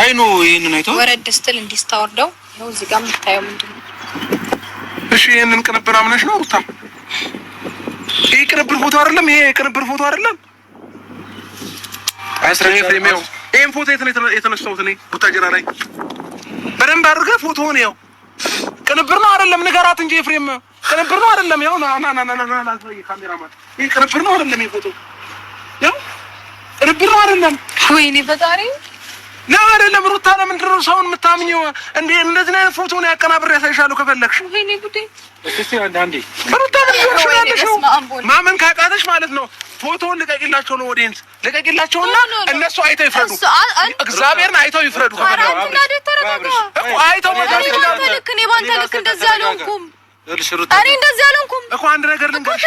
አይኑ ይሄንን አይቶ ወረድ ስትል እንዲስታወርደው ነው እዚህ ጋር የምታየው ምንድነው? እሺ ይሄንን ቅንብር አምነሽ ነው ሩታ? ይሄ ቅንብር ፎቶ አይደለም። ይሄ ቅንብር ፎቶ አይደለም። አስረኝ ፍሬሜው ይሄን ፎቶ የተነሳሁት እኔ ቡታጀራ ላይ በደንብ አድርገህ ፎቶውን ያው ቅንብር ነው አይደለም? ንገራት እንጂ ፍሬም ቅንብር ነው አይደለም? ያው ና ካሜራማን ይሄ ቅንብር ነው አይደለም? ይሄ ፎቶ ያው ቅንብር ነው አይደለም? ወይኔ ፈጣሪ ነው አይደለም? ሩታ ለምንድን ነው ሰውን የምታምኚው? እንዴ እንደዚህ አይነት ፎቶ ነው ያቀናብሬ ያሳይሻለሁ ከፈለግሽ። ወይኔ ጉዴ! እስቲ አንዴ ሩታ ማመን ካቃተሽ ማለት ነው ፎቶውን ልቀቂላቸው ነው ኦዲየንስ ልቀቂላቸውና እነሱ አይተው ይፍረዱ። እግዚአብሔርን አይተው ይፍረዱ። አይተው ልክ እኔ ባንተ ልክ እንደዚህ አልሆንኩም። እኔ እንደዚህ አልሆንኩም እኮ አንድ ነገር ልንገርሽ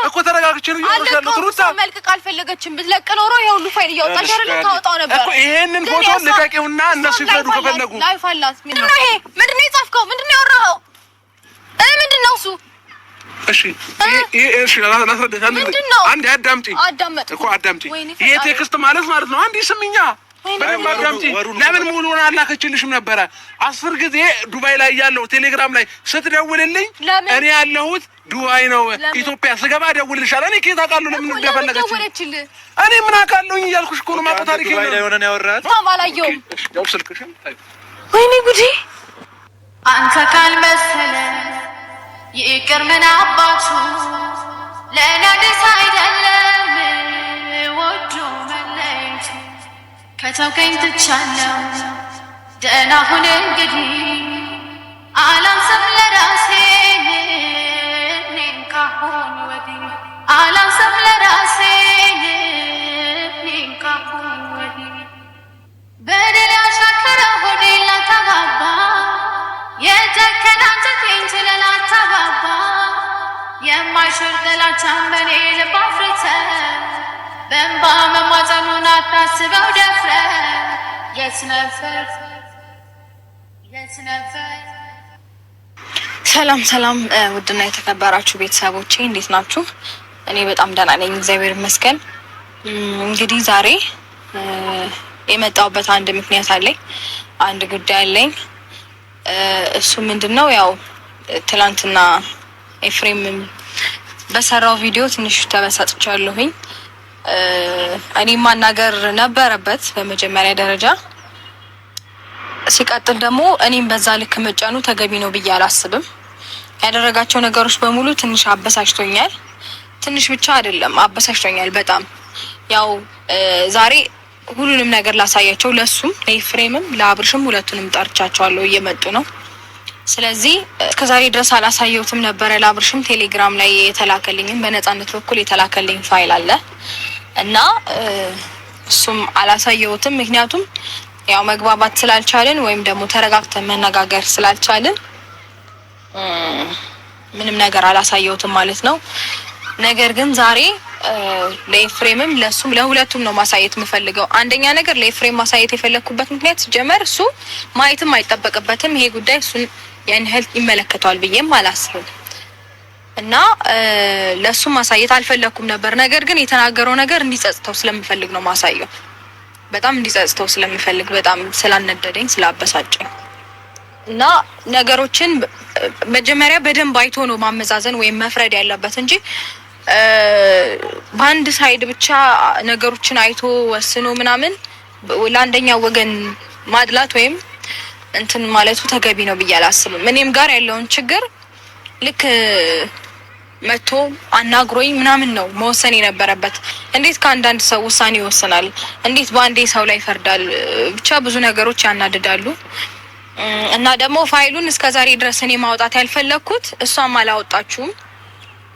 እኮ ተረጋግቼ ነው ያለው። ሩታ መልቀቅ አልፈለገችም። ብትለቅ ኖሮ ይሄ ሁሉ ፋይል እያወጣሽ አይደለም ታወጣው ነበር እኮ። ይሄንን ፎቶ ልቀቂውና እነሱ ይፍረዱ ከፈለጉ። ላይፍ አላት። ምንድን ነው ይሄ? ምንድን ነው የጻፍከው? ምንድን ነው ያወራኸው? ምንድን ነው እሱ? እሺ እሺ ላስረዳሽ። አንዴ አዳምጪኝ እኮ አዳምጪኝ። ይሄ ቴክስት ማለት ነው አንዴ ስሚኛ በደንብ አዳምጪ። ለምን ሙሉውን አላከችልሽም ነበረ? 10 ጊዜ ዱባይ ላይ ያለው ቴሌግራም ላይ ስትደውልልኝ እኔ ያለሁት ዱባይ ነው ኢትዮጵያ ስገባ እደውልልሻለሁ። እኔ ከየት አውቃለሁ ለምን እንደፈለገች? እኔ ምን አውቃለሁኝ እያልኩሽ እኮ ነው። ማውጣት ታሪክ ዱባይ ላይ ሆነን ያወራል። አላየሁም። ያው ስልክሽን ወይኔ ጉዴ! አንተ ካልመሰለ ይቅር ምን አባቱ ለነገስ አይደለም ወዶ መለየቱ ከተውከኝ ትቻለው ደህና ሁን እንግዲህ አላንሰም ለራሴ እኔን ካሁን ወዲህ አላንሰም ለራሴ እኔን ካሁን ወዲህ በደል ያሻከረ ሆዴ ላታባባ የጨከና አንጀቴን ችለህ ላታባባ የማይሽር ጥላቻን በኔ ልብ አፍርተህ በእንባ መሟጠኑን አታስበው ደፍረህ የት ነበር? ሰላም ውድና የተከበራችሁ ቤተሰቦቼ እንዴት ናችሁ? እኔ በጣም ደህና ነኝ፣ እግዚአብሔር ይመስገን። እንግዲህ ዛሬ የመጣሁበት አንድ ምክንያት አለኝ፣ አንድ ጉዳይ አለኝ። እሱ ምንድነው? ያው ትላንትና ኤፍሬም በሰራው ቪዲዮ ትንሽ ተበሳጭቻለሁኝ። እኔ ማናገር ነበረበት በመጀመሪያ ደረጃ። ሲቀጥል ደግሞ እኔም በዛ ልክ መጫኑ ተገቢ ነው ብዬ አላስብም። ያደረጋቸው ነገሮች በሙሉ ትንሽ አበሳጭቶኛል። ትንሽ ብቻ አይደለም አበሳጭቶኛል በጣም። ያው ዛሬ ሁሉንም ነገር ላሳያቸው፣ ለሱም ለኤፍሬምም ለአብርሽም ሁለቱንም ጠርቻቸዋለሁ፣ እየመጡ ነው። ስለዚህ እስከዛሬ ድረስ አላሳየሁትም ነበረ። ለአብርሽም ቴሌግራም ላይ የተላከልኝም በነጻነት በኩል የተላከልኝ ፋይል አለ እና እሱም አላሳየሁትም። ምክንያቱም ያው መግባባት ስላልቻልን ወይም ደግሞ ተረጋግተን መነጋገር ስላልቻልን ምንም ነገር አላሳየሁትም ማለት ነው። ነገር ግን ዛሬ ለኤፍሬምም ለሱም ለሁለቱም ነው ማሳየት የምፈልገው። አንደኛ ነገር ለኤፍሬም ማሳየት የፈለኩበት ምክንያት ሲጀመር እሱ ማየትም አይጠበቅበትም። ይሄ ጉዳይ እሱን ያን ያህል ይመለከተዋል ብዬም አላስብም እና ለሱ ማሳየት አልፈለኩም ነበር። ነገር ግን የተናገረው ነገር እንዲጸጽተው ስለምፈልግ ነው ማሳየው። በጣም እንዲጸጽተው ስለምፈልግ፣ በጣም ስላነደደኝ ስላበሳጨኝ እና ነገሮችን መጀመሪያ በደንብ አይቶ ነው ማመዛዘን ወይም መፍረድ ያለበት እንጂ በአንድ ሳይድ ብቻ ነገሮችን አይቶ ወስኖ ምናምን ለአንደኛው ወገን ማድላት ወይም እንትን ማለቱ ተገቢ ነው ብዬ አላስብም። እኔም ጋር ያለውን ችግር ልክ መቶ አናግሮኝ ምናምን ነው መወሰን የነበረበት። እንዴት ከአንዳንድ ሰው ውሳኔ ይወስናል? እንዴት በአንዴ ሰው ላይ ይፈርዳል? ብቻ ብዙ ነገሮች ያናድዳሉ። እና ደግሞ ፋይሉን እስከዛሬ ድረስ እኔ ማውጣት ያልፈለኩት እሷም አላወጣችውም፣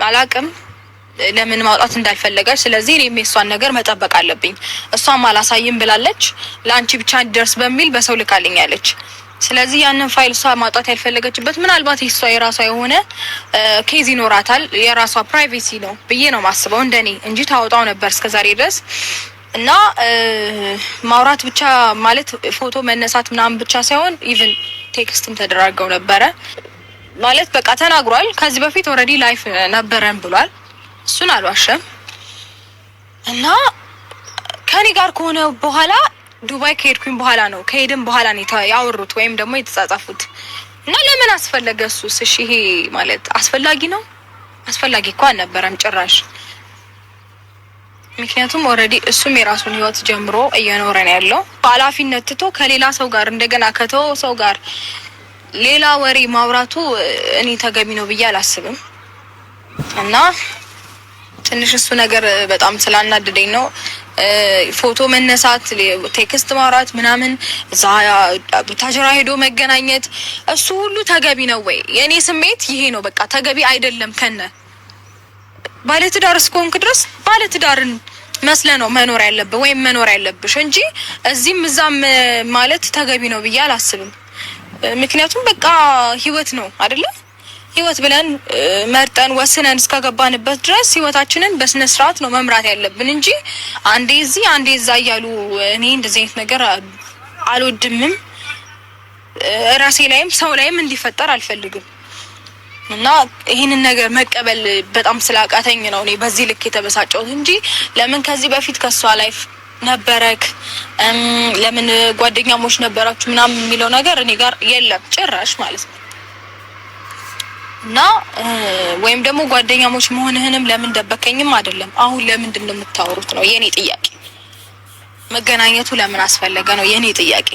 አላቅም ለምን ማውጣት እንዳልፈለገች። ስለዚህ እኔም የሷን ነገር መጠበቅ አለብኝ። እሷም አላሳይም ብላለች፣ ለአንቺ ብቻ እንዲደርስ በሚል በሰው ልካልኛለች። ስለዚህ ያንን ፋይል እሷ ማውጣት ያልፈለገችበት ምናልባት እሷ የራሷ የሆነ ኬዝ ይኖራታል፣ የራሷ ፕራይቬሲ ነው ብዬ ነው ማስበው እንደኔ እንጂ ታወጣው ነበር እስከዛሬ ድረስ። እና ማውራት ብቻ ማለት ፎቶ መነሳት ምናምን ብቻ ሳይሆን ኢቭን ቴክስትም ተደራርገው ነበረ ማለት በቃ ተናግሯል። ከዚህ በፊት ኦልሬዲ ላይፍ ነበረን ብሏል፣ እሱን አልዋሸም። እና ከኔ ጋር ከሆነ በኋላ ዱባይ ከሄድኩኝ በኋላ ነው ከሄድን በኋላ ነው ያወሩት ወይም ደግሞ የተጻጻፉት። እና ለምን አስፈለገ እሱስ? እሺ ይሄ ማለት አስፈላጊ ነው? አስፈላጊ እኮ አልነበረም ጭራሽ። ምክንያቱም ኦልሬዲ እሱም የራሱን ህይወት ጀምሮ እየኖረ ነው ያለው። ኃላፊነት ትቶ ከሌላ ሰው ጋር እንደገና ከተወው ሰው ጋር ሌላ ወሬ ማውራቱ እኔ ተገቢ ነው ብዬ አላስብም። እና ትንሽ እሱ ነገር በጣም ስላናደደኝ ነው። ፎቶ መነሳት፣ ቴክስት ማውራት ምናምን፣ እዛ ቡታጅራ ሄዶ መገናኘት እሱ ሁሉ ተገቢ ነው ወይ? የኔ ስሜት ይሄ ነው። በቃ ተገቢ አይደለም። ከነ ባለትዳር እስከሆንክ ድረስ ባለትዳርን መስለ ነው መኖር ያለብህ ወይም መኖር ያለብሽ እንጂ እዚህም እዛም ማለት ተገቢ ነው ብዬ አላስብም። ምክንያቱም በቃ ህይወት ነው አይደለ? ህይወት ብለን መርጠን ወስነን እስከገባንበት ድረስ ህይወታችንን በስነ ስርዓት ነው መምራት ያለብን እንጂ አንዴ እዚህ አንዴ እዛ እያሉ እኔ እንደዚህ አይነት ነገር አልወድምም። ራሴ ላይም ሰው ላይም እንዲፈጠር አልፈልግም። እና ይሄንን ነገር መቀበል በጣም ስላቃተኝ ነው እኔ በዚህ ልክ የተበሳጨሁት እንጂ ለምን ከዚህ በፊት ከሷ ላይፍ ነበረክ ለምን ጓደኛሞች ነበራችሁ ምናምን የሚለው ነገር እኔ ጋር የለም ጭራሽ ማለት ነው። እና ወይም ደግሞ ጓደኛሞች መሆንህንም ለምን ደበከኝም አይደለም። አሁን ለምንድን ነው የምታወሩት ነው የኔ ጥያቄ። መገናኘቱ ለምን አስፈለገ ነው የኔ ጥያቄ።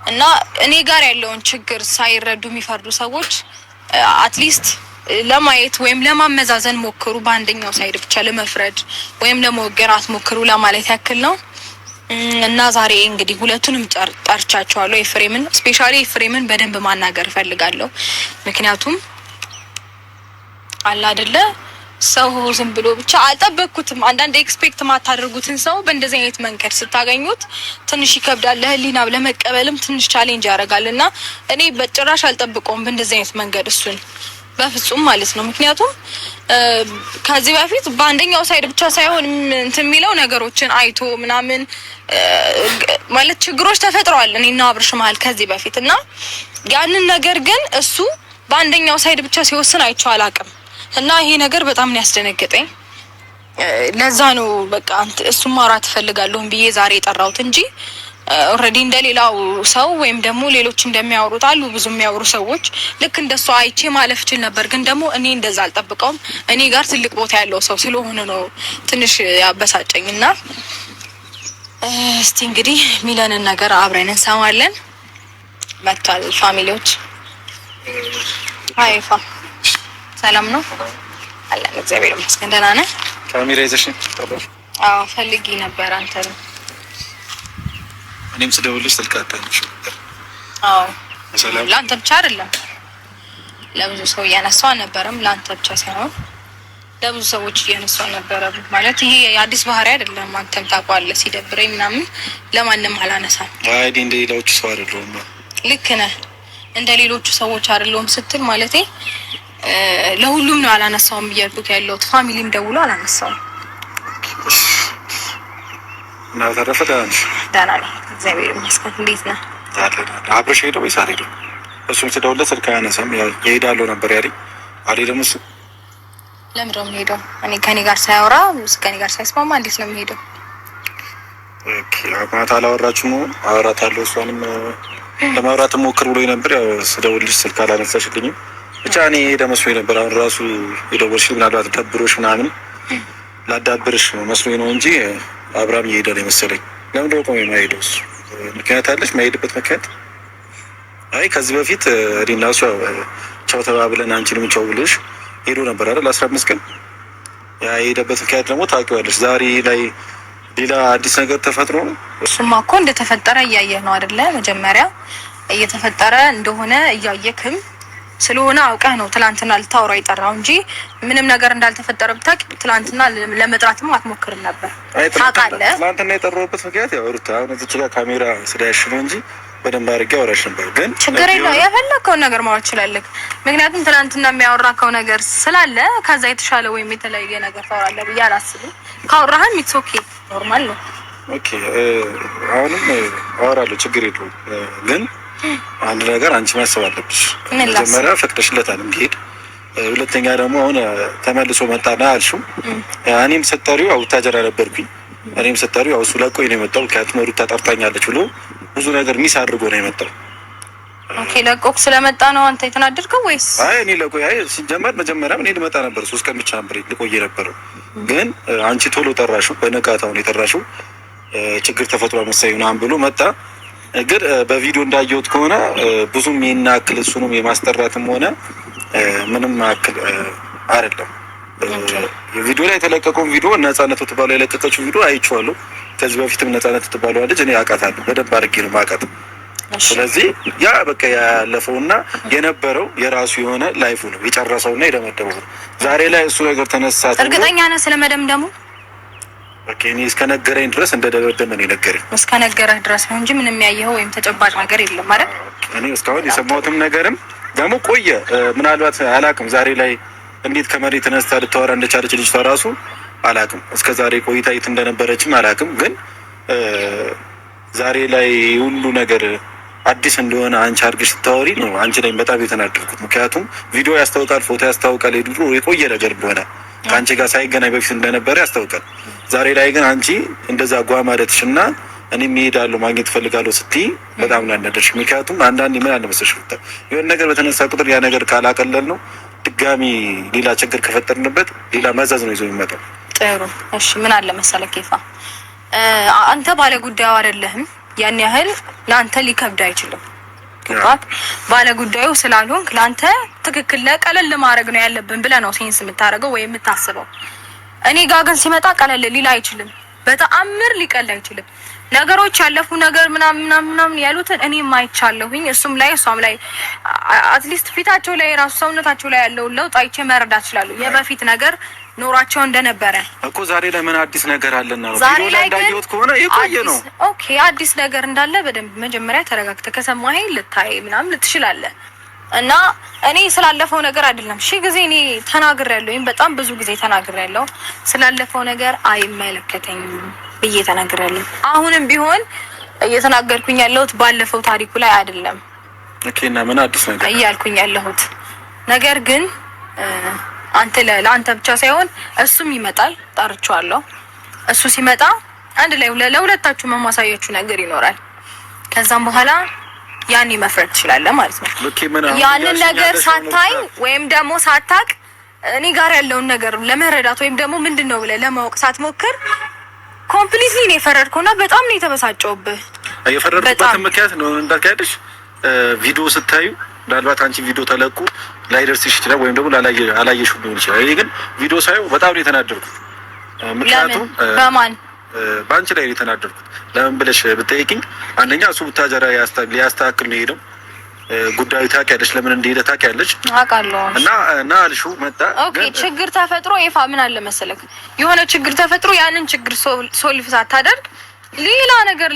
እና እኔ ጋር ያለውን ችግር ሳይረዱ የሚፈርዱ ሰዎች አትሊስት ለማየት ወይም ለማመዛዘን ሞክሩ። በአንደኛው ሳይድ ብቻ ለመፍረድ ወይም ለመወገር አትሞክሩ ለማለት ያክል ነው። እና ዛሬ እንግዲህ ሁለቱንም ጠርቻቸዋለሁ። ኤፍሬምን ስፔሻሊ ኤፍሬምን በደንብ ማናገር እፈልጋለሁ። ምክንያቱም አላ አይደለ ሰው ዝም ብሎ ብቻ አልጠበቅኩትም። አንዳንድ ኤክስፔክት ማታደርጉትን ሰው በእንደዚህ አይነት መንገድ ስታገኙት ትንሽ ይከብዳል። ለህሊና ለመቀበልም ትንሽ ቻሌንጅ ያደርጋልና እኔ በጭራሽ አልጠብቀውም በእንደዚህ አይነት መንገድ እሱን በፍጹም ማለት ነው። ምክንያቱም ከዚህ በፊት በአንደኛው ሳይድ ብቻ ሳይሆን እንትን የሚለው ነገሮችን አይቶ ምናምን ማለት ችግሮች ተፈጥረዋል እኔና አብርሽ መሀል ከዚህ በፊት እና ያንን ነገር ግን እሱ በአንደኛው ሳይድ ብቻ ሲወስን አይቼው አላውቅም። እና ይሄ ነገር በጣም ነው ያስደነገጠኝ። ለዛ ነው በቃ እሱም ማውራት እፈልጋለሁ ብዬ ዛሬ የጠራሁት እንጂ ኦልሬዲ እንደሌላው ሰው ወይም ደግሞ ሌሎች እንደሚያወሩት አሉ ብዙ የሚያወሩ ሰዎች ልክ እንደሱ አይቼ ማለፍ ይችል ነበር። ግን ደግሞ እኔ እንደዛ አልጠብቀውም። እኔ ጋር ትልቅ ቦታ ያለው ሰው ስለሆነ ነው ትንሽ ያበሳጨኝና እስቲ እንግዲህ ሚለንን ነገር አብረን እንሰማለን። መጥቷል ፋሚሊዎች። አይፋ ሰላም ነው አለን። እግዚአብሔር ይመስገን። ደህና ነህ? ካሜራ ይዘሽ ነው? አዎ ፈልጊ ነበር አንተ ነው። እኔም ስደውልሽ ስልክ አታነሺ ነበር። አዎ ሰላም ለአንተ ብቻ አይደለም ለብዙ ሰው እያነሳው አልነበረም። ለአንተ ብቻ ሳይሆን ለብዙ ሰዎች እያነሳው ነበረ። ማለት ይሄ የአዲስ ባህሪ አይደለም። አንተም ታውቀዋለህ። ሲደብረኝ ምናምን ለማንም አላነሳም። አይ እንደ ሌሎቹ ሰው አይደለሁም። ልክ ነህ። እንደ ሌሎቹ ሰዎች አይደለሁም ስትል ማለቴ ለሁሉም ነው አላነሳውም እያልኩት ያለሁት። ፋሚሊም ደውሎ አላነሳውም። እና ተረፈ ደህና ነኝ እግዚአብሔር ይመስገን። እንዴት ነህ? አብረሽ ሄደው ወይስ አልሄደው? እሱም ስደውልለት ስልክ አያነሳም። ያው እሄዳለሁ ነበር ያለኝ። አልሄደም እሱ። ለምን ነው የሚሄደው? እኔ ከኔ ጋር ሳያወራ ከኔ ጋር ሳይስማማ እንዴት ነው የሚሄደው? ኦኬ ማታ አላወራችሁም? አወራታለሁ እሷንም ለማውራት ሞክር ብሎኝ ነበር። ያው ስደውልልሽ ስልክ አላነሳሽልኝም። ብቻ እኔ ሄደ መስሎኝ ነበር። አሁን ራሱ የደወልሽልኝ ምናልባት ደብሮሽ ምናምን ላዳብርሽ መስሎኝ ነው እንጂ አብርሃም እየሄደ ነው መሰለኝ። ለምን ደግሞ የማይሄደው እሱ ምክንያት አለሽ? የማይሄድበት ምክንያት አይ ከዚህ በፊት እኔና እሱ ቻው ተባብለን አንቺንም ቻው ብለሽ ሄዶ ነበር አይደል? 15 ቀን ያ የሄደበት ምክንያት ደግሞ ታውቂዋለሽ። ዛሬ ላይ ሌላ አዲስ ነገር ተፈጥሮ ነው። እሱማ እኮ እንደተፈጠረ እያየህ ነው አይደለ? መጀመሪያ እየተፈጠረ እንደሆነ እያየክም ስለሆነ አውቀህ ነው ትላንትና ልታወራ የጠራው እንጂ ምንም ነገር እንዳልተፈጠረ ብታውቅ ትላንትና ለመጥራትም አትሞክርም ነበር። ታውቃለህ። ትላንትና የጠራሁበት ምክንያት ያው ሩታ አሁን እዚህ ጋር ካሜራ ስለያሽ ነው እንጂ በደንብ አድርጌ አወራሽ ነበር። ግን ችግር የለውም። የፈለከውን ነገር ማውራት ትችላለህ። ምክንያቱም ትላንትና የሚያወራከው ነገር ስላለ ከዛ የተሻለ ወይም የተለያየ ነገር ታወራለህ ብዬ አላስብም። ካወራህም ኢትስ ኦኬ ኖርማል ነው። ኦኬ አሁንም አወራለሁ ችግር የለውም። ግን አንድ ነገር አንቺ ማሰብ አለብሽ። መጀመሪያ ፈቅደሽለታል እንዲሄድ፣ ሁለተኛ ደግሞ አሁን ተመልሶ መጣና አልሽው። እኔም ሰጠሪው አውታጀራ ነበርኩኝ እኔም ስጠሪው ያው እሱ ለቆኝ ነው የመጣው። ምክንያቱም ሩታ ጠርታኛለች ብሎ ብዙ ነገር ሚስ አድርጎ ነው የመጣው። ኦኬ ለቆክ ስለመጣ ነው አንተ የተናደድከው ወይስ? አይ እኔ ለቆይ ሲጀመር መጀመሪያም እኔ ልመጣ ነበር 3 ቀን ብቻ ነበር ልቆይ ነበረው። ግን አንቺ ቶሎ ጠራሽው፣ በነጋታው ነው የጠራሽው። ችግር ተፈጥሮ መሰለኝ ምናምን ብሎ መጣ። ግን በቪዲዮ እንዳየሁት ከሆነ ብዙም ይሄን አክል እሱንም የማስጠራትም ሆነ ምንም አክል አይደለም። ቪዲዮ ላይ የተለቀቀውን ቪዲዮ ነፃነት ትባለው የለቀቀችው ቪዲዮ አይቼዋለሁ። ከዚህ በፊትም ነፃነት ትባለው ልጅ እኔ አውቃታለሁ፣ በደንብ አድርጌ ነው የማውቃት። ስለዚህ ያ በቃ ያለፈውና የነበረው የራሱ የሆነ ላይፉ ነው የጨረሰውና የደመደመው። ዛሬ ላይ እሱ ነገር ተነሳ። እርግጠኛ ነህ ስለመደምደሙ? ኦኬ እኔ እስከነገረኝ ድረስ እንደደበደመ ነው የነገረኝ። እስከነገረህ ድረስ ነው እንጂ ምንም ያየኸው ወይም ተጨባጭ ነገር የለም ማለት? እኔ እስካሁን የሰማሁትም ነገርም ደግሞ ቆየ። ምናልባት አላውቅም ዛሬ ላይ እንዴት ከመሬት ተነስታ ልታወራ እንደቻለች ልጅቷ ራሱ አላውቅም። እስከ ዛሬ ቆይታ የት እንደነበረችም አላውቅም። ግን ዛሬ ላይ ሁሉ ነገር አዲስ እንደሆነ አንቺ አድርገሽ ስታወሪ ነው አንቺ ላይ በጣም የተናደድኩት። ምክንያቱም ቪዲዮ ያስታውቃል፣ ፎቶ ያስታውቃል፣ የድሮ የቆየ ነገር እንደሆነ ከአንቺ ጋር ሳይገናኝ በፊት እንደነበረ ያስታውቃል። ዛሬ ላይ ግን አንቺ እንደዛ ጓ ማለትሽና እኔም እሄዳለሁ ማግኘት እፈልጋለሁ ስትይ በጣም ነው ያናደድሽ። ምክንያቱም አንዳንዴ ምን አለ መሰለሽ የሆነ ነገር በተነሳ ቁጥር ያ ነገር ካላቀለል ነው ድጋሚ ሌላ ችግር ከፈጠርንበት ሌላ መዘዝ ነው ይዞ የሚመጣው። ጥሩ እሺ፣ ምን አለ መሰለህ ኬፋ፣ አንተ ባለ ጉዳዩ አይደለህም። ያን ያህል ለአንተ ሊከብድ አይችልም። ባት ባለ ጉዳዩ ስላልሆንክ ለአንተ ትክክል ለቀለል ለማድረግ ነው ያለብን ብለህ ነው ሴንስ የምታደርገው ወይ የምታስበው። እኔ ጋር ግን ሲመጣ ቀለል ሊል አይችልም፣ በተአምር ሊቀል አይችልም። ነገሮች ያለፉ ነገር ምናምን ያሉትን እኔም አይቻለሁኝ። እሱም ላይ እሷም ላይ አትሊስት ፊታቸው ላይ ራሱ ሰውነታቸው ላይ ያለው ለውጥ አይቼ መረዳት እችላለሁ። የበፊት ነገር ኖራቸው እንደነበረ እኮ ዛሬ ላይ ምን አዲስ ነገር አለና ነው? ቪዲዮ ላይ እንዳየሁት ከሆነ የቆየ ነው። ኦኬ አዲስ ነገር እንዳለ በደንብ መጀመሪያ ተረጋግተህ ከሰማኸኝ ልታይ ምናምን ልትችላለህ። እና እኔ ስላለፈው ነገር አይደለም ጊዜ እኔ ተናግሬያለሁ፣ በጣም ብዙ ጊዜ ተናግሬያለሁ። ስላለፈው ነገር አይመለከተኝም ብዬ ተናግሬያለሁ። አሁንም ቢሆን እየተናገርኩኝ ያለሁት ባለፈው ታሪኩ ላይ አይደለም። ኦኬ እና ምን አዲስ ነገር እያልኩኝ ያለሁት ነገር ግን አንተ ለአንተ ብቻ ሳይሆን እሱም ይመጣል፣ ጠርቼዋለሁ። እሱ ሲመጣ አንድ ላይ ለሁለታችሁ ማሳያችሁ ነገር ይኖራል። ከዛም በኋላ ያኔ መፍረድ ትችላለህ ማለት ነው። ያንን ነገር ሳታይ ወይም ደግሞ ሳታቅ እኔ ጋር ያለውን ነገር ለመረዳት ወይም ደግሞ ምንድነው ብለህ ለማወቅ ሳትሞክር ኮምፕሊትሊ ነው የፈረድከውና በጣም ነው የተበሳጨውብህ። የፈረድኩበት ምክንያት ነው እንዳልካደሽ ቪዲዮ ስታዩ ምናልባት አንቺ ቪዲዮ ተለቁ ላይደርስሽ ይችላል ወይም ደግሞ አላየሽው ሊሆን ይችላል። እኔ ግን ቪዲዮ ሳየው በጣም ነው የተናደድኩት። ምክንያቱም በአንቺ ላይ ነው የተናደድኩት። ለምን ብለሽ ብትጠይቂኝ አንደኛ እሱ ቡታጀራ ሊያስተካክል ነው የሄደው። ጉዳዩ ታውቂያለሽ፣ ለምን እንደሄደ ታውቂያለሽ። አውቃለሁ። እና አልሽው መጣ። ኦኬ ችግር ተፈጥሮ ይፋ ምን አለ መሰለክ፣ የሆነ ችግር ተፈጥሮ ያንን ችግር ሶልቭ ሳታደርግ ሌላ ነገር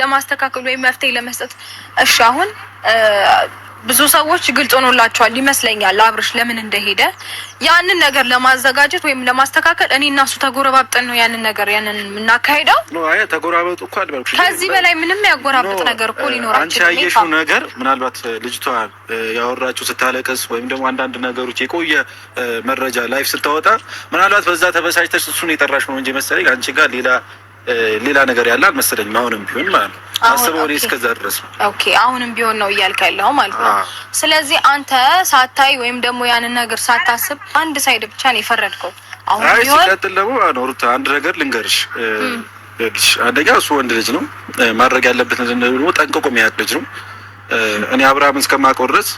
ለማስተካከል ወይም መፍትሄ ለመስጠት እሺ አሁን ብዙ ሰዎች ግልጽ ሆኖላቸዋል ይመስለኛል አብርሽ ለምን እንደሄደ። ያንን ነገር ለማዘጋጀት ወይም ለማስተካከል እኔ እና እሱ ተጎረባብጠን ነው ያንን የምናካሄደው። አይ ተጎራበጡ እኮ አልበልኩሽ። ከዚህ በላይ ምንም ያጎራብጥ ነገር እኮ ሊኖር አንቺ ያየሽው ነገር ምናልባት ልጅቷ ያወራችሁ ስታለቀስ ወይም ደግሞ አንዳንድ ነገሮች የቆየ መረጃ ላይፍ ስታወጣ ምናልባት በዛ ተበሳጭተሽ እሱን የጠራሽ ነው እንጂ መሰለኝ አንቺ ጋር ሌላ ነገር ያለ አልመሰለኝም። አሁንም ቢሆን ማለት ነው አስበው እኔ እስከዛ ድረስ ነው። ኦኬ አሁንም ቢሆን ነው እያልክ ያለው ማለት ነው። ስለዚህ አንተ ሳታይ ወይም ደግሞ ያንን ነገር ሳታስብ አንድ ሳይድ ብቻ ነው የፈረድከው። አሁን ቢሆን ሲቀጥል ደግሞ ሩታ አንድ ነገር ልንገርሽ። አንደኛ እሱ ወንድ ልጅ ነው፣ ማድረግ ያለበት ደግሞ ጠንቅቆ የሚያውቅ ልጅ ነው። እኔ አብርሃምን እስከማውቀው ድረስ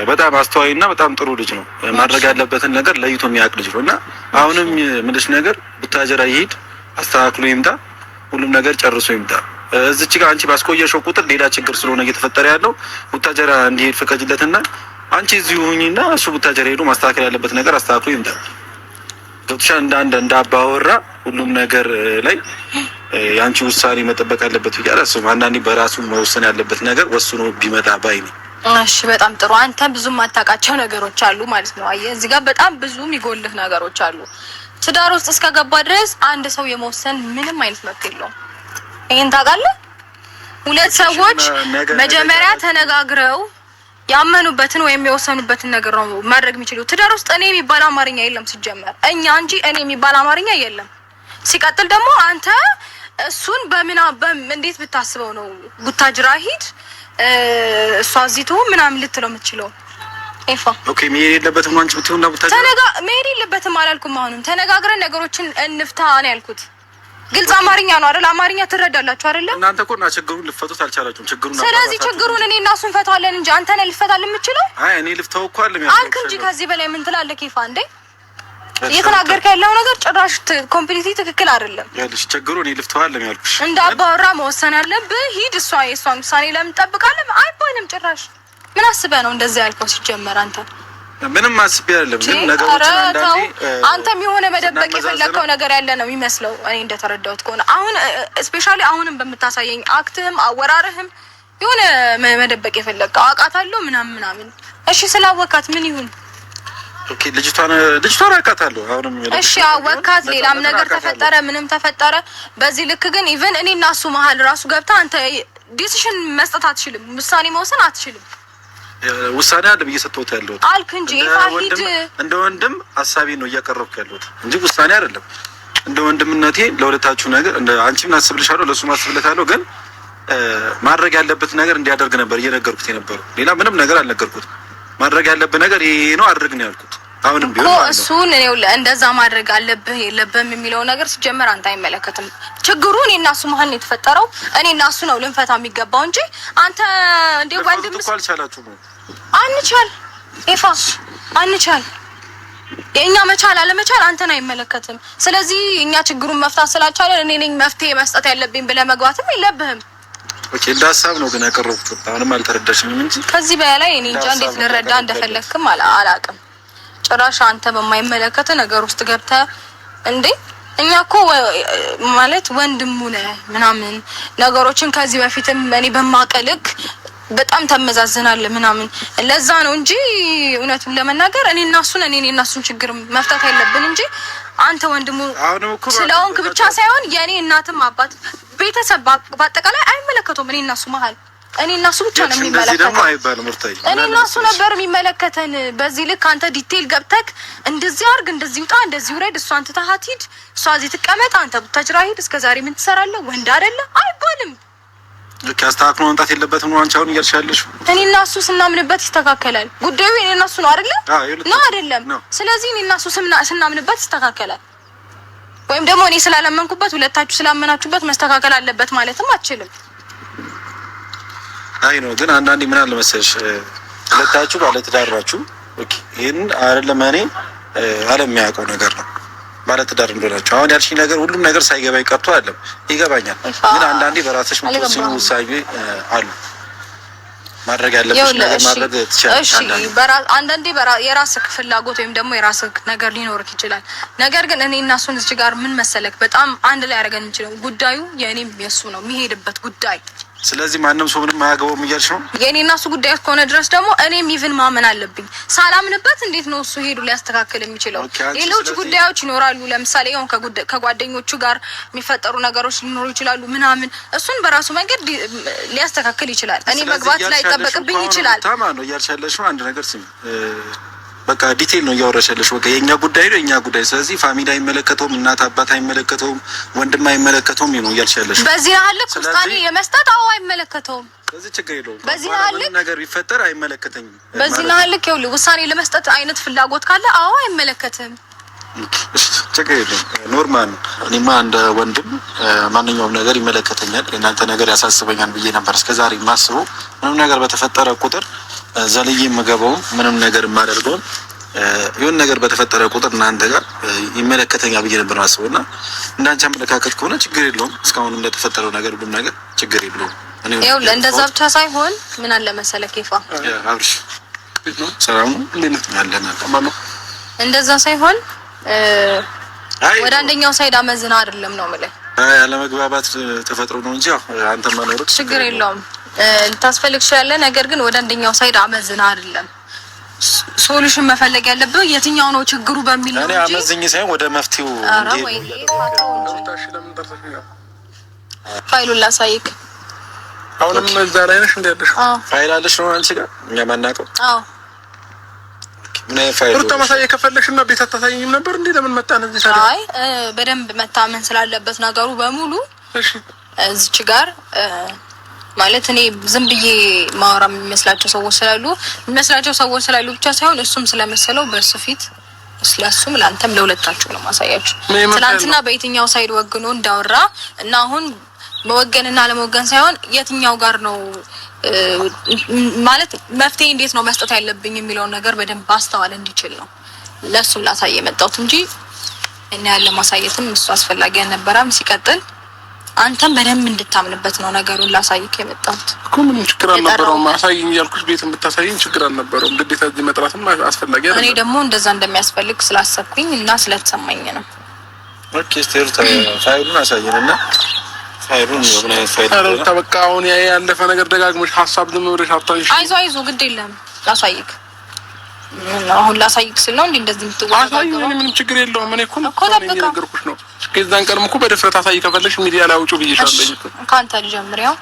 በጣም አስተዋይና በጣም ጥሩ ልጅ ነው። ማድረግ ያለበትን ነገር ለይቶ የሚያውቅ ልጅ ነው እና አሁንም ምንድነው ነገር ቡታጀራ ይሄድ አስተካክሎ ይምጣ፣ ሁሉም ነገር ጨርሶ ይምጣ። እዚች ጋር አንቺ ባስቆየሽው ቁጥር ሌላ ችግር ስለሆነ እየተፈጠረ ያለው ቡታጀራ እንዲሄድ ፍቀጅለትና አንቺ እዚሁ ሁኚና እሱ ቡታጀራ ሄዶ ማስተካከል ያለበት ነገር አስተካክሎ ይምጣ። ገብቶሻል? እንደ አባወራ ሁሉም ነገር ላይ የአንቺ ውሳኔ መጠበቅ አለበት ብዬ አላስብም። አንዳንዴ በራሱ መወሰን ያለበት ነገር ወስኖ ቢመጣ ባይ ነኝ። እሺ በጣም ጥሩ። አንተ ብዙ ማታውቃቸው ነገሮች አሉ ማለት ነው። አየህ እዚህ ጋር በጣም ብዙ የሚጎልህ ነገሮች አሉ። ትዳር ውስጥ እስከገባ ድረስ አንድ ሰው የመወሰን ምንም አይነት መብት የለውም። ይሄን ታውቃለህ? ሁለት ሰዎች መጀመሪያ ተነጋግረው ያመኑበትን ወይም የወሰኑበትን ነገር ነው ማድረግ የሚችሉት። ትዳር ውስጥ እኔ የሚባል አማርኛ የለም ሲጀመር፣ እኛ እንጂ እኔ የሚባል አማርኛ የለም። ሲቀጥል ደግሞ አንተ እሱን እንዴት ብታስበው ነው ቡታጅራ ሂድ እሷ እዚህ ትሁን ምናምን ልትለው የምትችለው? ኤፋ ኦኬ መሄድ የለበትም አንቺ ብትሆንና ቡታጅራ መሄድ የለበትም አላልኩም። አሁንም ተነጋግረን ነገሮችን እንፍታ ነው ያልኩት። ግልጽ አማርኛ ነው አይደል? አማርኛ ትረዳላችሁ አይደል? እናንተ እኮ እና ችግሩን ልፈቱት አልቻላችሁም። ስለዚህ ችግሩን እኔ እና እሱ እንፈታለን እንጂ አንተ ነህ ልፈታል የምትችለው? አይ እኔ ልፍታው እኮ አይደለም አልክ እንጂ ከዚህ በላይ ምን ትላለህ? ኬፋ እንዴ እየተናገርክ ያለው ነገር ጭራሽ ኮምፕሊትሊ ትክክል አይደለም። ያልሽ ችግሩ እኔ ልፍታው አይደለም ያልኩሽ። እንደ አባወራ መወሰን ያለብህ ሂድ። የእሷን ውሳኔ ለምን ትጠብቃለህ? አይባልም ጭራሽ። ምን አስበህ ነው እንደዛ ያልከው? ሲጀመር አንተ ምንም አስቤ አይደለም፣ ግን ነገሮችን አንተም የሆነ መደበቅ የፈለከው ነገር ያለ ነው የሚመስለው እኔ እንደተረዳሁት ከሆነ። አሁን ስፔሻሊ አሁንም በምታሳየኝ አክትህም አወራርህም የሆነ መደበቅ የፈለከው አውቃታለሁ ምናምን። እሺ ስላወቃት ምን ይሁን? ኦኬ ልጅቷን አውቃታለሁ። አሁንም እሺ አወቃት፣ ሌላም ነገር ተፈጠረ ምንም ተፈጠረ፣ በዚህ ልክ ግን ኢቭን እኔ እና እሱ መሀል ራሱ ገብታ አንተ ዲሲሽን መስጠት አትችልም፣ ውሳኔ መወሰን አትችልም። ውሳኔ አለ እየሰጠሁት ያለሁት አልክ እንጂ ፋሂድ እንደ ወንድም ሀሳቤ ነው እያቀረብኩ ያለሁት እንጂ ውሳኔ አይደለም። እንደ ወንድምነቴ ለሁለታችሁ ነገር እንደ አንቺም አስብልሻለሁ ለሱም አስብለታለሁ፣ ግን ማድረግ ያለበት ነገር እንዲያደርግ ነበር እየነገርኩት የነበረው። ሌላ ምንም ነገር አልነገርኩትም። ማድረግ ያለበት ነገር ይሄ ነው አድርግ ነው ያልኩት። አሁንም ቢሆን ማለት ነው እሱን እኔው እንደዛ ማድረግ አለብህ የለብህም የሚለው ነገር ሲጀመር አንተ አይመለከትም። ችግሩ እኔ እና እሱ መሀል ነው የተፈጠረው። እኔ እና እሱ ነው ልንፈታ የሚገባው እንጂ አንተ እንደ ወንድም አልቻላችሁ ነው አንቻል ኤፋ አንቻል። የኛ መቻል አለመቻል አንተን አይመለከትም። ስለዚህ እኛ ችግሩን መፍታት ስላልቻለን እኔ ነኝ መፍትሄ መስጠት ያለብኝ ብለህ መግባትም የለብህም። ኦኬ እንደ ሀሳብ ነው ግን ያቀረብኩት። አሁንም አልተረዳሽኝም እንጂ ከዚህ በላይ እኔ እንጃ እንዴት ልረዳ እንደፈለክም አላውቅም። ጭራሽ አንተ በማይመለከት ነገር ውስጥ ገብተህ እንዴ እኛ እኮ ማለት ወንድሙ ነህ ምናምን ነገሮችን ከዚህ በፊትም እኔ በማቀልክ በጣም ተመዛዝናለህ ምናምን ለዛ ነው እንጂ እውነቱን ለመናገር እኔ እና እሱን ችግር መፍታት ያለብን እንጂ አንተ ወንድሙ ስለሆንክ ብቻ ሳይሆን የኔ እናትም አባት ቤተሰብ በአጠቃላይ አይመለከቱም። እኔ እና እሱ መሀል እኔ እና እሱ ብቻ ነው የሚመለከተው። እኔ እና እሱ ነበር የሚመለከተን። በዚህ ልክ አንተ ዲቴል ገብተክ እንደዚህ አርግ፣ እንደዚህ ውጣ፣ እንደዚህ ውረድ፣ እሷ አንተ ታሃት ሂድ፣ እሷ እዚህ ትቀመጥ፣ አንተ ቡታጅራ ሂድ፣ እስከዛሬ ምን ትሰራለህ? ወንድ አይደለ አይባልም። ልክ አስተካክሎ መምጣት የለበትም ነው አንቺ አሁን እያልሽ ያለሽ። እኔ እና እሱ ስናምንበት ይስተካከላል። ጉዳዩ እኔ እና እሱ ነው አይደለ? ነው አይደለም? ስለዚህ እኔ እና እሱ ስናምንበት ይስተካከላል። ወይም ደግሞ እኔ ስላላመንኩበት ሁለታችሁ ስላመናችሁበት መስተካከል አለበት ማለትም አትችልም። አይ ነው ግን አንዳንዴ ምን አለ መሰለሽ ሁለታችሁ ባለትዳር ናችሁ። ኦኬ ይሄን አይደለም እኔ ዓለም የሚያውቀው ነገር ነው ባለትዳር እንደሆናችሁ። አሁን ያልሽኝ ነገር ሁሉም ነገር ሳይገባኝ ቀርቶ አይደለም ይገባኛል። ግን አንዳንዴ በራስሽ የምትወስኚ ውሳኔ አሉ ማድረግ ያለብሽ ነገር ማድረግ ትችላለሽ። እሺ አንዳንዴ የራስህ ፍላጎት ወይም ደግሞ የራስህ ነገር ሊኖርክ ይችላል። ነገር ግን እኔ እና እሱን እዚህ ጋር ምን መሰለክ በጣም አንድ ላይ ያደርገን እንችላለን። ጉዳዩ የእኔም የእሱ ነው የሚሄድበት ጉዳይ። ስለዚህ ማንም ሰው ምንም አያገባውም እያልሽ ነው? የኔ እና እሱ ጉዳይ እስከሆነ ድረስ ደግሞ እኔም ኢቭን ማመን አለብኝ። ሳላምንበት እንዴት ነው እሱ ሄዱ ሊያስተካክል የሚችለው? ሌሎች ጉዳዮች ይኖራሉ። ለምሳሌ አሁን ከጓደኞቹ ጋር የሚፈጠሩ ነገሮች ሊኖሩ ይችላሉ ምናምን። እሱን በራሱ መንገድ ሊያስተካክል ይችላል። እኔ መግባት ላይ ጠበቅብኝ ይችላል። ታማ ነው እያልሽ ያለሽው አንድ ነገር ስሚ፣ በቃ ዲቴል ነው እያወራሽ ያለሽው። በቃ የኛ ጉዳይ ነው የኛ ጉዳይ። ስለዚህ ፋሚሊ አይመለከተውም፣ እናት አባት አይመለከተውም፣ ወንድም አይመለከተውም ነው እያልሽ ያለሽው። በዚህ አልክ ውሳኔ የመስጠት አይመለከተውም። ስለዚህ ችግር የለውም። በዚህ አልክ ነገር ቢፈጠር አይመለከተኝም። በዚህ አልክ ይኸውልህ ውሳኔ ለመስጠት አይነት ፍላጎት ካለ አይመለከትም። ችግር የለውም። ኖርማል ነው። እኔማ እንደ ወንድም ማንኛውም ነገር ይመለከተኛል። የእናንተ ነገር ያሳስበኛል ብዬ ነበር እስከዛሬ የማስበው። ምንም ነገር በተፈጠረ ቁጥር ዘልዬ የምገባው ምንም ነገር የማደርገው ይሁን ነገር በተፈጠረ ቁጥር እናንተ ጋር ይመለከተኛል ብዬ ነበር ማስበው እና እንዳንቺ አመለካከት ከሆነ ችግር የለውም። እስካሁን እንደተፈጠረው ነገር ሁሉም ነገር ችግር የለውም። ይኸውልህ እንደዛ ብቻ ሳይሆን ምን አለ መሰለህ ኬፋ አብርሽ ሰላም ነው እንደዛ ሳይሆን ወደ አንደኛው ሳይድ አመዝና አይደለም ነው ማለት ያለመግባባት ተፈጥሮ ነው እንጂ አንተ ማኖር ችግር የለውም። ልታስፈልግ ይችላል። ነገር ግን ወደ አንደኛው ሳይድ አመዝና አይደለም ሶሉሽን መፈለግ ያለብህ የትኛው ነው ችግሩ በሚል ነው እንጂ እኔ አመዝኝ ሳይሆን ወደ መፍትሄው ፋይሉን ላሳይክ። አሁንም እዛ ላይ ነሽ እንዴ? ያለሽ ፋይል አለሽ ነው አንቺ ጋር እኛ ማናውቀው? አዎ ምን ፋይል ሩታ ማሳየ ከፈለግሽና ቤት አታሳይኝም ነበር እንዴ? ለምን መጣን እዚህ ሰዓት? አይ በደንብ መታመን ስላለበት ነገሩ በሙሉ እሺ እዚች ጋር ማለት እኔ ዝም ብዬ ማወራ የሚመስላቸው ሰዎች ስላሉ ብቻ ሳይሆን እሱም ስለመሰለው በሱ ፊት ስለሱም ለአንተም ለሁለታችሁ ነው ማሳያችሁ። ትናንትና በየትኛው ሳይድ ወግኖ እንዳወራ እና አሁን መወገንና ለመወገን ሳይሆን የትኛው ጋር ነው ማለት መፍትሄ እንዴት ነው መስጠት ያለብኝ የሚለውን ነገር በደንብ ማስተዋል እንዲችል ነው ለሱም ላሳየ የመጣሁት እንጂ እና ያለ ማሳየትም እሱ አስፈላጊ አልነበረም። ሲቀጥል አንተም በደንብ እንድታምንበት ነው ነገሩን ላሳይክ የመጣሁት እኮ። ምንም ችግር አልነበረውም። ማሳይኝ ያልኩሽ ቤት እንድታሳይኝ ችግር አልነበረውም። ግዴታ እዚህ መጥራትም አስፈላጊ አይደለም። እኔ ደግሞ እንደዛ እንደሚያስፈልግ ስላሰብኩኝ እና ስለተሰማኝ ነው። ኦኬ ስቴር ፋይሉን አሳየንና ፋይሉን ምን አይነት ፋይል ነው? በቃ አሁን ያለፈ ነገር ደጋግመሽ ሀሳብ ዝም ብለሽ አታይሽ። አይዞ ግድ የለም ላሳይክ። አሁን ላሳይክ ስል ነው እንደዚህ የምትዋጋው። ምንም ችግር የለውም። እኔ እኮ ነገርኩሽ ነው። ከዛን ቀርም እኮ በድፍረት አሳይ ከፈለሽ ሚዲያ ላይ አውጪው ብዬሻለሁ እኮ። ካንተ ልጀምሪያው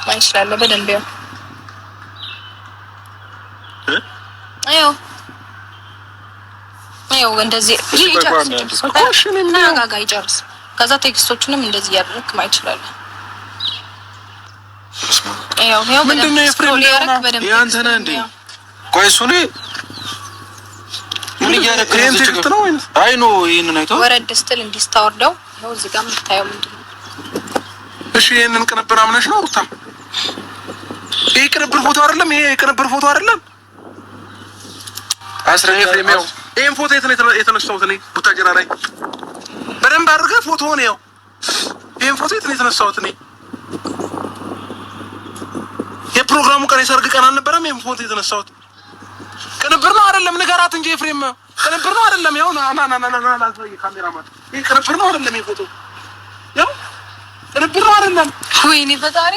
ማይችላል በደንብ ያው አየው እንደዚህ ይጨርስ እኮ። እሺ ምን አጋጋ ይጨርስ። ከዛ ቴክስቶቹንም እንደዚህ ያደርክ ማይችላል። አየው ምንድነው የፍሬም ያንተና እንዴ? ቆይ ሱኔ ምን እያደረክ ነው? ቴክስት ነው ወይ? አይ ኖ ይሄንን አይተው ወረድ ስትል እንዲስታወርደው ነው እዚህ ጋር የምታየው ምንድነው? እሺ ይሄንን ቅንብር አምነሽ ነው ሩታ? ይሄ ቅንብር ፎቶ አይደለም? ይሄ ቅንብር ፎቶ አይደለም? አስረኛ ፍሬሚያው ይሄን ፎቶ የተነሳሁት እኔ ቡታጅራ ላይ በደንብ አድርገህ ፎቶውን ያው ይሄን ፎቶ የተነሳሁት እኔ የፕሮግራሙ ቀን የሰርግ ቀን አልነበረም? ይሄን ፎቶ የተነሳሁት ቅንብር ነው አይደለም? ንገራት እንጂ ፍሬም ቅንብር ነው አይደለም? ያው ና ላሳይ ካሜራማን። ይሄ ቅንብር ነው አይደለም? ይሄ ፎቶ ያው ቅንብር ነው አይደለም? ወይኔ ፈጣሪ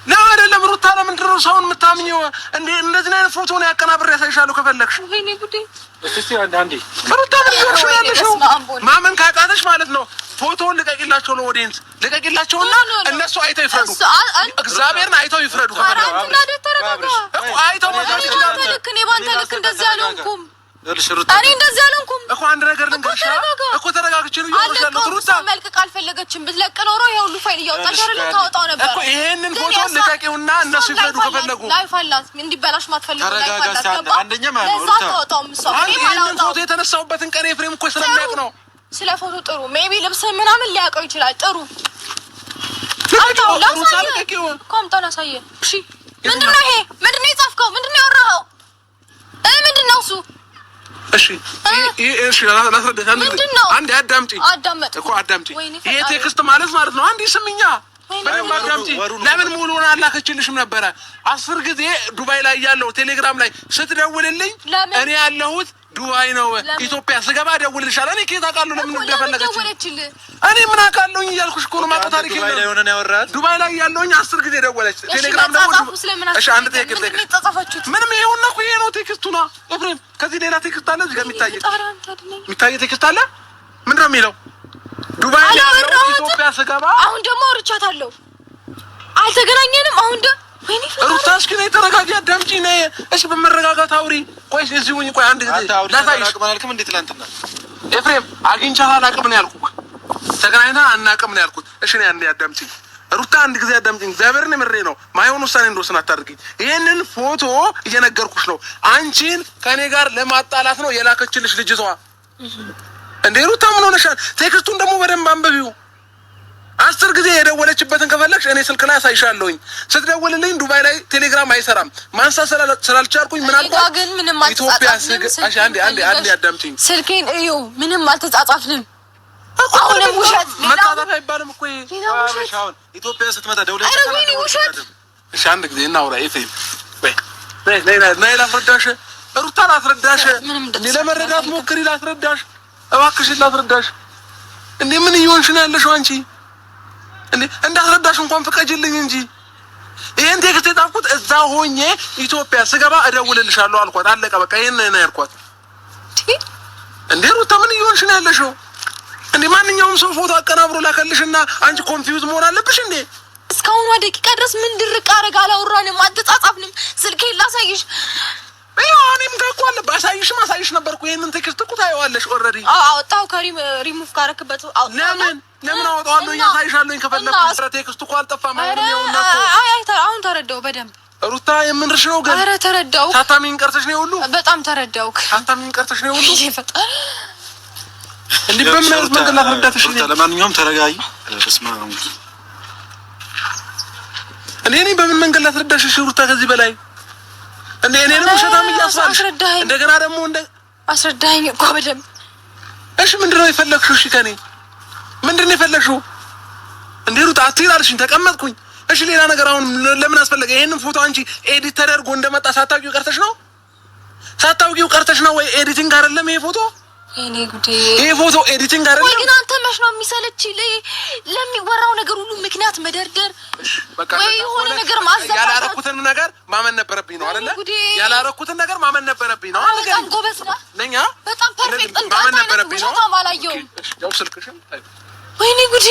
ነው አይደለም? ሩታ ለምንድን ነው ሰውን የምታምኚው? እንደዚህ አይነት ፎቶ ነው ያቀናብሬ ያሳይሻለሁ ከፈለግሽ። ወይኔ ጉዴ እስቲ አንዴ ሩታ ምን ያልሽው ማመን ካቃተሽ ማለት ነው። ፎቶውን ልቀቂላቸው ነው ኦዲየንስ ልቀቂላቸውና እነሱ አይተው ይፍረዱ። እግዚአብሔርን አይተው ይፍረዱ። አይተው እኔ እንደዚህ አልሆንኩም እኮ። አንድ ነገር ልንገርሽ እኮ ተረጋግቼ ነው እያወራሻለሁ። ሩታ መልቀቅ አልፈለገችም። ብትለቅ ኖሮ ይሄ ሁሉ ፋይል እያወጣሽ አይደለም ታወጣው ነበር እኮ። ይሄንን ፎቶ ልቀቂውና እነሱ ይፍረዱ ከፈለጉ። ላይፍ አላት እንዲበላሽ ማትፈልጉ ላይፍ አላት። አንደኛ ማለት ነው ሩታ ታወጣው ምሳው ይሄንን ፎቶ የተነሳውበትን ቀን ኤፍሬም እኮ ስለሚያውቅ ነው። ስለ ፎቶ ጥሩ ሜቢ ልብስ ምናምን ሊያውቀው ይችላል። ጥሩ አውጣው ላሳየ ኮምታው ላሳየ። እሺ ምንድነው ይሄ? ምንድነው የጻፍከው? ምንድነው ያወራኸው? ምንድነው እሱ? እሺ እሺ ላስረዳሽ። አንዴ አዳምጪኝ እኮ አዳምጪኝ። ይሄ ቴክስት ማለት ነው አንዴ ስሚኛ በደንብ አዳምጪኝ። ለምን ሙሉውን አላከችልሽም ነበረ? 10 ጊዜ ዱባይ ላይ ያለው ቴሌግራም ላይ ስትደውልልኝ እኔ ያለሁት ዱባይ ነው ኢትዮጵያ ስገባ ደውልልሻለሁ። እኔ ከየት አውቃለሁ ለምን እንደፈለገች? እኔ ምን አውቃለሁኝ እያልኩሽ እኮ ነው። ማቆ ታሪክ ዱባይ ላይ ሆነን ያወራል። ዱባይ ላይ ያለውኝ 10 ጊዜ ደወለች። ቴሌግራም ደውል። እሺ አንድ ቴክስት ምንም ይሄውና እኮ ይሄ ነው ቴክስቱ ነው ኤፍሬም። ከዚህ ሌላ ቴክስት አለ እዚህ ጋር የሚታይ ቴክስት አለ። ምንድን ነው የሚለው? ዱባይ ያለው ኢትዮጵያ ስገባ። አሁን ደግሞ ወርቻታለሁ። አልተገናኘንም አሁን ሩታ እስኪ ነይ ተረጋጊ፣ አዳምጪኝ ነይ። እሺ በመረጋጋት አውሪ። ቆይ እዚህ ሁኚ። ቆይ አንድ ጊዜ ላሳይሽ። አላውቅም እንዴት ትላንትና ኤፍሬም አግኝቻት አላውቅም ነው ያልኩህ። ተገናኝታ አናውቅም ነው ያልኩት። እሺ ነይ አንዴ አዳምጪኝ ሩታ፣ አንድ ጊዜ አዳምጪኝ። እግዚአብሔርን ምሬ ነው ማይሆን ውሳኔ እንደወስን አታድርጊኝ። ይሄንን ፎቶ እየነገርኩሽ ነው። አንቺን ከኔ ጋር ለማጣላት ነው የላከችልሽ ልጅቷ። እንዴ ሩታ ምን ሆነሻል? ቴክስቱን ደግሞ በደንብ አንብቢው። 10 ጊዜ የደወለችበትን ከፈለግሽ እኔ ስልክ ላይ አሳይሻለሁኝ። ስትደውልልኝ ዱባይ ላይ ቴሌግራም አይሰራም ማንሳት ስላልቻልኩኝ ምን አልኳት? ግን ምንም ኢትዮጵያ እሺ አንዴ አዳምጪኝ። ስልኬን እዩ። ምንም አልተጻጻፍንም። አሁንም ውሸት መጣጣፍ አይባልም እኮ አሁን ኢትዮጵያ ስትመጣ ደውለሽ ውሸት። እሺ አንድ ጊዜ እናውራ ኤፍሬም። ነይ ላስረዳሽ። ሩታ ላስረዳሽ። ለመረዳት ሞክሪ። ላስረዳሽ እባክሽን ላስረዳሽ። እንዴ ምን እየሆንሽ ነው ያለሽው አንቺ? እንዴ እንዳስረዳሽ እንኳን ፍቀጅልኝ እንጂ። ይሄን ቴክስት የጻፍኩት እዛ ሆኜ ኢትዮጵያ ስገባ እደውልልሻለሁ አልኳት። አለቀ በቃ። ይሄን ነው ያልኳት። እንዴ ሩታ ምን እየሆንሽ ነው ያለሽው? እንዴ ማንኛውም ሰው ፎቶ አቀናብሮ ላከልሽና አንቺ ኮንፊውዝ መሆን አለብሽ እንዴ? እስካሁን ደቂቃ ድረስ ምን ድርቅ አረጋ? አላወራንም፣ አልተጻጻፍንም። ስልኬን ላሳይሽ። እኔም ጋር እኮ አለ። ባሳይሽ ነበርኩ። ይሄንን ቴክስት እኮ ታየዋለሽ ኦልሬዲ። አወጣው ሪሙቭ ካረክበት ለምን አወጣዋለሁ? ያሳይሻለሁ ከፈለኩ። ቴክስቱ እኮ አልጠፋም። አሁን ተረዳው በደንብ ሩታ። የምንርሽ ነው ግን? ኧረ ተረዳው። ሳታሚን ቀርተሽ ነው ሁሉ። በጣም ተረዳውክ። ሳታሚን ቀርተሽ ነው ሁሉ። እንዴ በምን አይነት መንገድ ላስረዳትሽ? ለማንኛውም ተረጋጊ። በስመ አብ እኔ በምን መንገድ ላስረዳሽ ሩታ? ከዚህ በላይ እኔንም ውሸታም እያስባልሽ እንደገና ደግሞ አስረዳኝ እኮ በደምብ። እሺ ምንድነው የፈለግሽው? እሺ ከኔ ምንድነው የፈለግሽው? እንዴ ሩታ አትይላልሽኝ ተቀመጥኩኝ። እሺ ሌላ ነገር አሁን ለምን አስፈለገ? ይሄንን ፎቶ አንቺ ኤዲት ተደርጎ እንደመጣ ሳታውቂው ቀርተሽ ነው? ወይ ኤዲቲንግ አይደለም ይሄ ፎቶ? እኔ ጉዴ! ይሄ ፎቶ ኤዲቲንግ አይደለም። ወይ ግን አንተ መች ነው የሚሰለች ለሚወራው ነገር ሁሉ ምክንያት መደርደር ወይ የሆነ ነገር ማዘባበጥ? ያላረኩትን ነገር ማመን ነበረብኝ ነው አይደለ? ያላረኩትን ነገር ማመን ነበረብኝ ነው። በጣም ጎበዝ ነህ። በጣም ፐርፌክት ማመን ነበረብኝ ነው። አላየሁም። ያው ስልክሽም ወይኔ ጉዴ!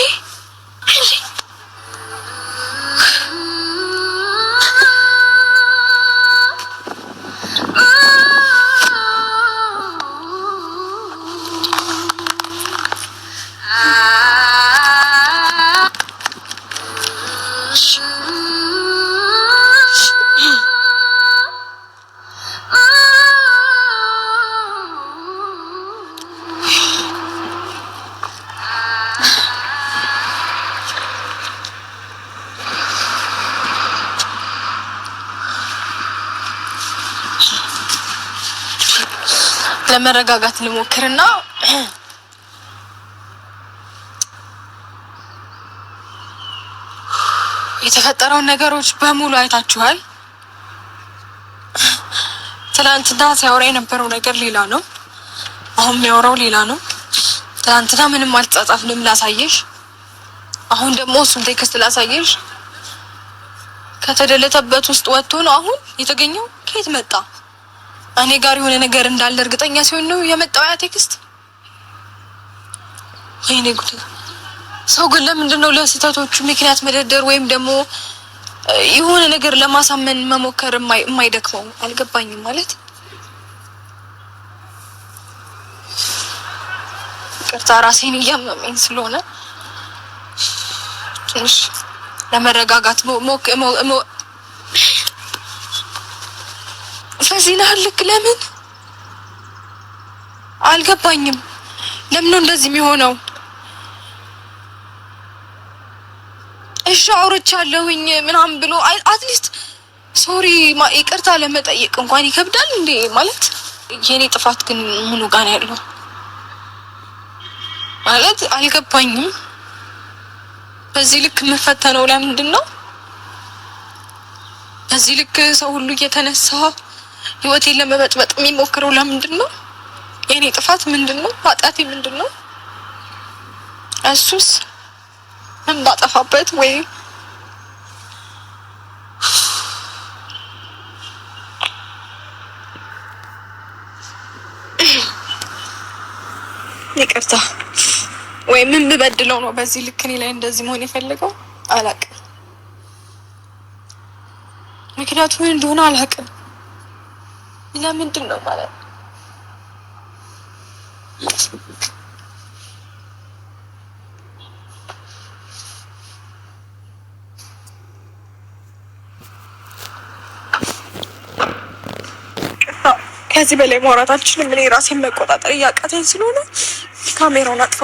ለመረጋጋት ልሞክርና የተፈጠረውን ነገሮች በሙሉ አይታችኋል። ትናንትና ሲያወራ የነበረው ነገር ሌላ ነው፣ አሁን የሚያወራው ሌላ ነው። ትናንትና ምንም አልተጻጻፍንም ላሳየሽ፣ አሁን ደግሞ እሱን ቴክስት ላሳየሽ። ከተደለተበት ውስጥ ወጥቶ ነው አሁን የተገኘው። ከየት መጣ? እኔ ጋር የሆነ ነገር እንዳለ እርግጠኛ ሲሆን ነው የመጣው ያ ቴክስት። ወይኔ ጉድ! ሰው ግን ለምንድን ነው ለስህተቶቹ ምክንያት መደርደር ወይም ደግሞ የሆነ ነገር ለማሳመን መሞከር የማይደክመው? አልገባኝም። ማለት ቅርታ ራሴን እያመመኝ ስለሆነ ትንሽ ለመረጋጋት ፈዚና ልክ ለምን አልገባኝም። ለምን ነው እንደዚህ የሚሆነው? እሺ አውርቻለሁኝ ምናምን ብሎ አትሊስት ሶሪ ይቅርታ ለመጠየቅ እንኳን ይከብዳል እንዴ? ማለት የኔ ጥፋት ግን ምኑ ጋር ነው ያለው? ማለት አልገባኝም። በዚህ ልክ የምፈተነው ለምንድን ነው? በዚህ ልክ ሰው ሁሉ እየተነሳ ህይወቴን ለመበጥበጥ የሚሞክረው ለምንድን ነው? የኔ ጥፋት ምንድን ነው? ኃጢአቴ ምንድን ነው? እሱስ ምን ባጠፋበት ወይ ይቅርታ ወይ ምን ብበድለው ነው በዚህ ልክ እኔ ላይ እንደዚህ መሆን የፈለገው? አላውቅም። ምክንያቱም እንደሆነ አላውቅም። ለምንድን ነው ማለት ከዚህ በላይ ማውራታችንም እኔ ራሴን መቆጣጠር እያቃተኝ ስለሆነ ካሜራውን አጥፋ።